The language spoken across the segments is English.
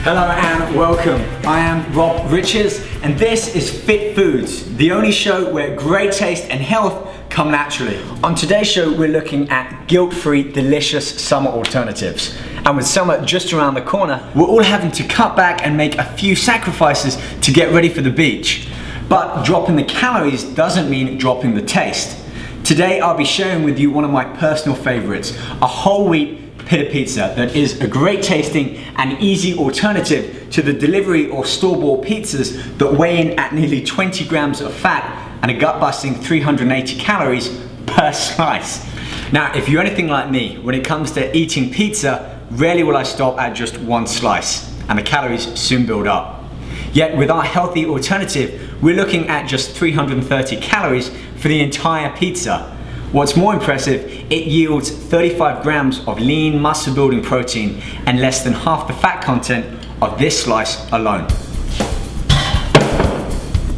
Hello and welcome. I am Rob Richards and this is Fit Foods, the only show where great taste and health come naturally. On today's show we're looking at guilt-free, delicious summer alternatives. And with summer just around the corner, we're all having to cut back and make a few sacrifices to get ready for the beach. But dropping the calories doesn't mean dropping the taste. Today I'll be sharing with you one of my personal favorites, a whole wheat Pita pizza that is a great tasting and easy alternative to the delivery or store-bought pizzas that weigh in at nearly 20 grams of fat and a gut-busting 380 calories per slice. Now, if you're anything like me, when it comes to eating pizza, rarely will I stop at just one slice, and the calories soon build up. Yet with our healthy alternative, we're looking at just 330 calories for the entire pizza. What's more impressive, it yields 35 grams of lean muscle building protein and less than half the fat content of this slice alone.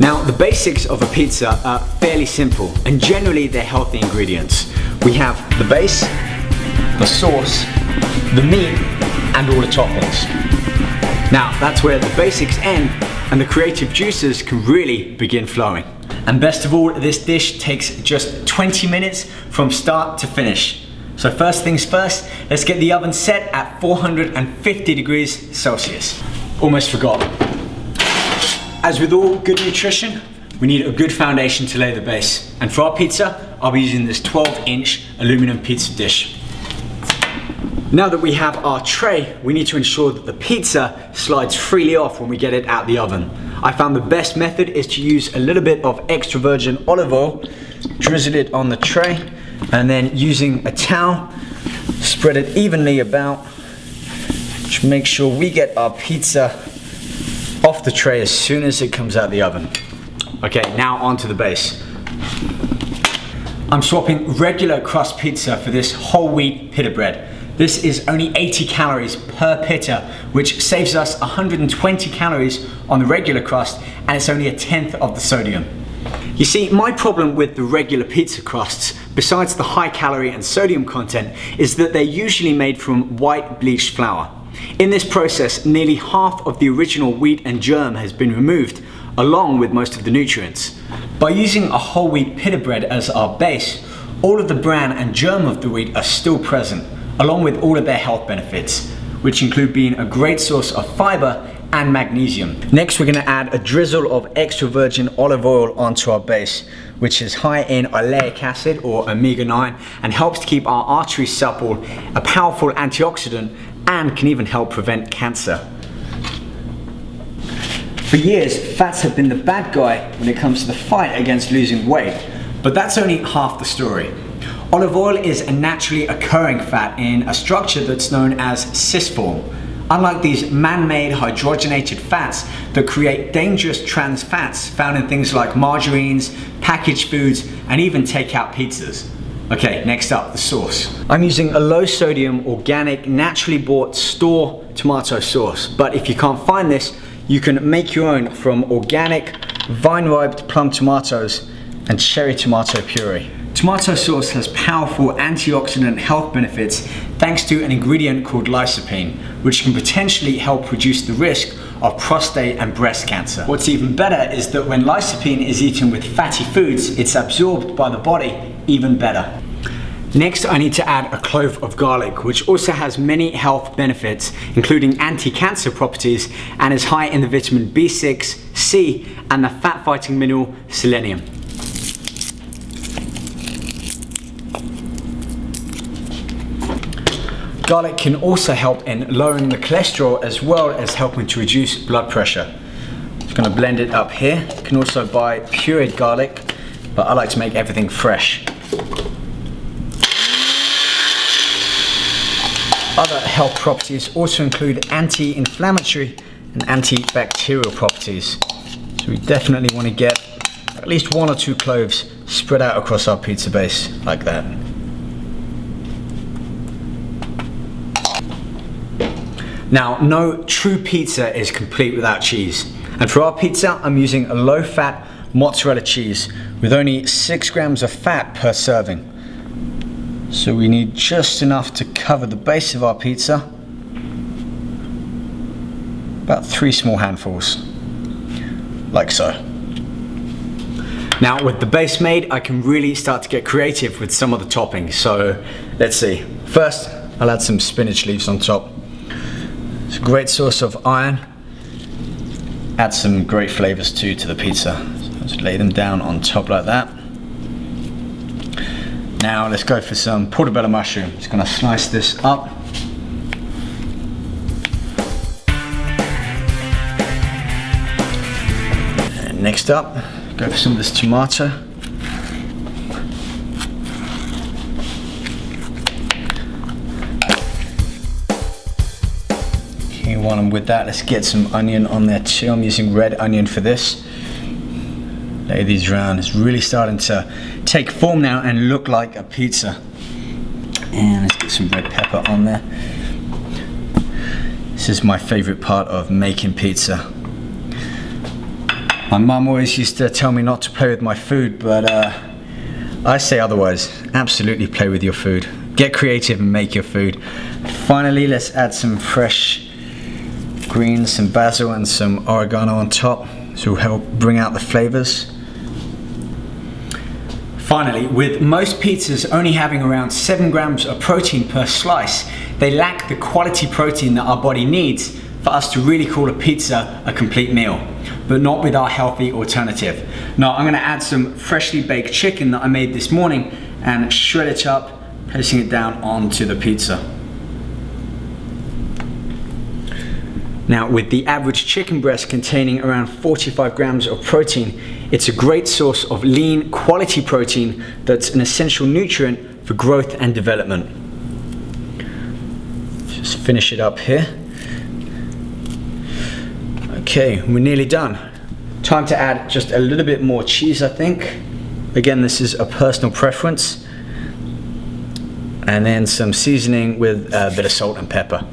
Now, the basics of a pizza are fairly simple and generally they're healthy ingredients. We have the base, the sauce, the meat, and all the toppings. Now, that's where the basics end and the creative juices can really begin flowing. And best of all, this dish takes just 20 minutes from start to finish. So first things first, let's get the oven set at 450 degrees Celsius. Almost forgot. As with all good nutrition, we need a good foundation to lay the base. And for our pizza, I'll be using this 12-inch aluminum pizza dish. Now that we have our tray, we need to ensure that the pizza slides freely off when we get it out the oven. I found the best method is to use a little bit of extra virgin olive oil, drizzle it on the tray, and then using a towel, spread it evenly about to make sure we get our pizza off the tray as soon as it comes out the oven. Okay, now onto the base. I'm swapping regular crust pizza for this whole wheat pita bread. This is only 80 calories per pita, which saves us 120 calories on the regular crust, and it's only a tenth of the sodium. You see, my problem with the regular pizza crusts, besides the high calorie and sodium content, is that they're usually made from white bleached flour. In this process, nearly half of the original wheat and germ has been removed, along with most of the nutrients. By using a whole wheat pita bread as our base, all of the bran and germ of the wheat are still present, along with all of their health benefits, which include being a great source of fiber and magnesium. Next, we're gonna add a drizzle of extra virgin olive oil onto our base, which is high in oleic acid or omega-9 and helps to keep our arteries supple, a powerful antioxidant, and can even help prevent cancer. For years, fats have been the bad guy when it comes to the fight against losing weight, but that's only half the story. Olive oil is a naturally occurring fat in a structure that's known as cis form. Unlike these man-made hydrogenated fats that create dangerous trans fats found in things like margarines, packaged foods, and even takeout pizzas. Okay, next up, the sauce. I'm using a low sodium, organic, naturally bought store tomato sauce, but if you can't find this, you can make your own from organic, vine-ripe plum tomatoes and cherry tomato puree. Tomato sauce has powerful antioxidant health benefits thanks to an ingredient called lycopene, which can potentially help reduce the risk of prostate and breast cancer. What's even better is that when lycopene is eaten with fatty foods, it's absorbed by the body even better. Next, I need to add a clove of garlic, which also has many health benefits, including anti-cancer properties, and is high in the vitamin B6, C, and the fat-fighting mineral selenium. Garlic can also help in lowering the cholesterol as well as helping to reduce blood pressure. Just gonna blend it up here. You can also buy pureed garlic, but I like to make everything fresh. Other health properties also include anti-inflammatory and antibacterial properties. So we definitely want to get at least 1 or 2 cloves spread out across our pizza base like that. Now, no true pizza is complete without cheese. And for our pizza, I'm using a low-fat mozzarella cheese with only 6 grams of fat per serving. So we need just enough to cover the base of our pizza. about 3 small handfuls, like so. Now with the base made, I can really start to get creative with some of the toppings. So let's see. First, I'll add some spinach leaves on top. It's a great source of iron. Add some great flavors too to the pizza. So just lay them down on top like that. Now let's go for some portabella mushroom. Just gonna slice this up. And next up, go for some of this tomato. Okay, while I'm with that, let's get some onion on there too. I'm using red onion for this. Lay these around. It's really starting to take form now and look like a pizza. And let's get some red pepper on there. This is my favorite part of making pizza. My mum always used to tell me not to play with my food, but I say otherwise. Absolutely play with your food. Get creative and make your food. Finally, let's add some fresh greens, some basil and some oregano on top. This will help bring out the flavors. Finally, with most pizzas only having around 7 grams of protein per slice, they lack the quality protein that our body needs for us to really call a pizza a complete meal, but not with our healthy alternative. Now I'm gonna add some freshly baked chicken that I made this morning and shred it up, placing it down onto the pizza. Now with the average chicken breast containing around 45 grams of protein, it's a great source of lean quality protein that's an essential nutrient for growth and development. Just finish it up here. Okay, we're nearly done. Time to add just a little bit more cheese, I think. Again, this is a personal preference. And then some seasoning with a bit of salt and pepper.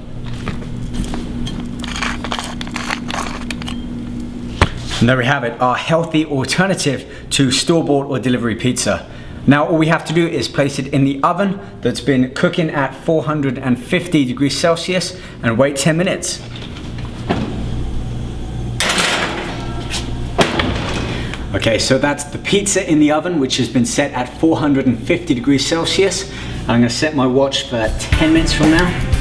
And there we have it, our healthy alternative to store-bought or delivery pizza. Now all we have to do is place it in the oven that's been cooking at 450 degrees Celsius and wait 10 minutes. Okay, so that's the pizza in the oven, which has been set at 450 degrees Celsius. I'm gonna set my watch for 10 minutes from now.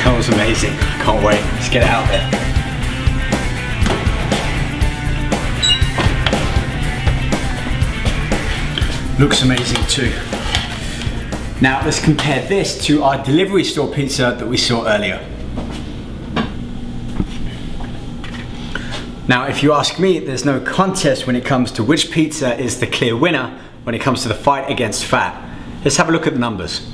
That was amazing. Can't wait. Let's get it out there. Looks amazing too. Now let's compare this to our delivery store pizza that we saw earlier. Now if you ask me, there's no contest when it comes to which pizza is the clear winner when it comes to the fight against fat. Let's have a look at the numbers.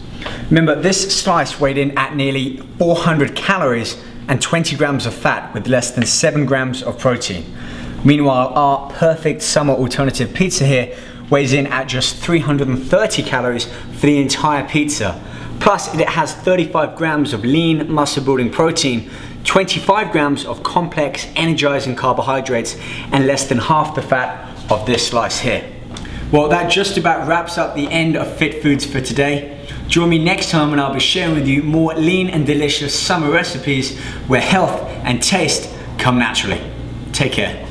Remember, this slice weighed in at nearly 400 calories and 20 grams of fat with less than 7 grams of protein. Meanwhile, our perfect summer alternative pizza here weighs in at just 330 calories for the entire pizza. Plus, it has 35 grams of lean muscle building protein, 25 grams of complex energizing carbohydrates, and less than half the fat of this slice here. Well, that just about wraps up the end of Fit Foods for today. Join me next time when I'll be sharing with you more lean and delicious summer recipes where health and taste come naturally. Take care.